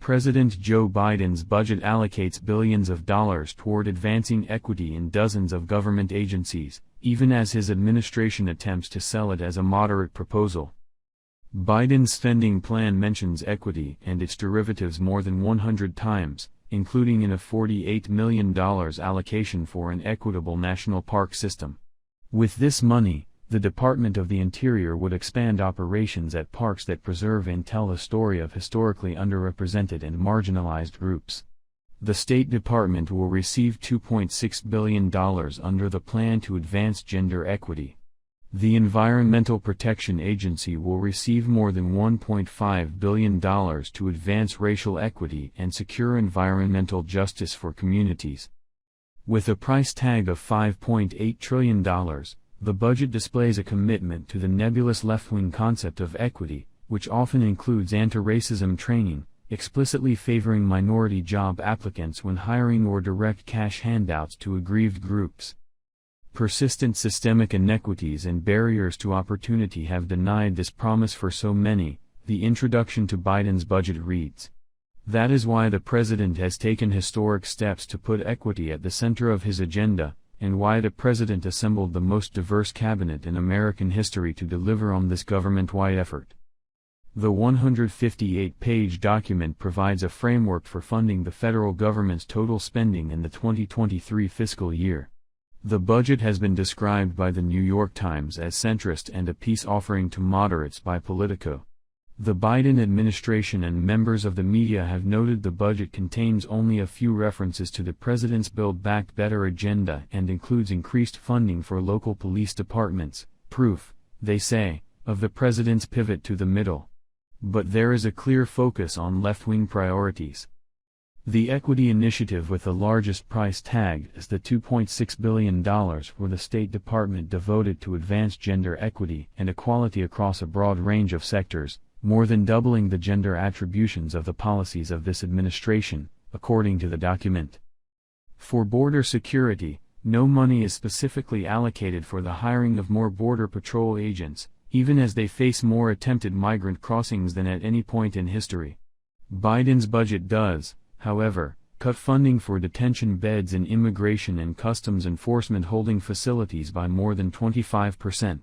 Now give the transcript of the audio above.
President Joe Biden's budget allocates billions of dollars toward advancing equity in dozens of government agencies, even as his administration attempts to sell it as a moderate proposal. Biden's spending plan mentions equity and its derivatives more than 100 times, including in a $48 million allocation for an equitable national park system. With this money, the Department of the Interior would expand operations at parks that preserve and tell the story of historically underrepresented and marginalized groups. The State Department will receive $2.6 billion under the plan to advance gender equity. The Environmental Protection Agency will receive more than $1.5 billion to advance racial equity and secure environmental justice for communities. With a price tag of $5.8 trillion, the budget displays a commitment to the nebulous left-wing concept of equity, which often includes anti-racism training, explicitly favoring minority job applicants when hiring or direct cash handouts to aggrieved groups. Persistent systemic inequities and barriers to opportunity have denied this promise for so many, the introduction to Biden's budget reads. That is why the president has taken historic steps to put equity at the center of his agenda, and why the president assembled the most diverse cabinet in American history to deliver on this government-wide effort. The 158-page document provides a framework for funding the federal government's total spending in the 2023 fiscal year. The budget has been described by the New York Times as centrist and a peace offering to moderates by Politico. The Biden administration and members of the media have noted the budget contains only a few references to the president's Build Back Better agenda and includes increased funding for local police departments, proof, they say, of the president's pivot to the middle. But there is a clear focus on left-wing priorities. The equity initiative with the largest price tag is the $2.6 billion for the State Department devoted to advance gender equity and equality across a broad range of sectors, more than doubling the gender attributions of the policies of this administration, according to the document. For border security, no money is specifically allocated for the hiring of more Border Patrol agents, even as they face more attempted migrant crossings than at any point in history. Biden's budget does, however, cut funding for detention beds in immigration and customs enforcement holding facilities by more than 25%.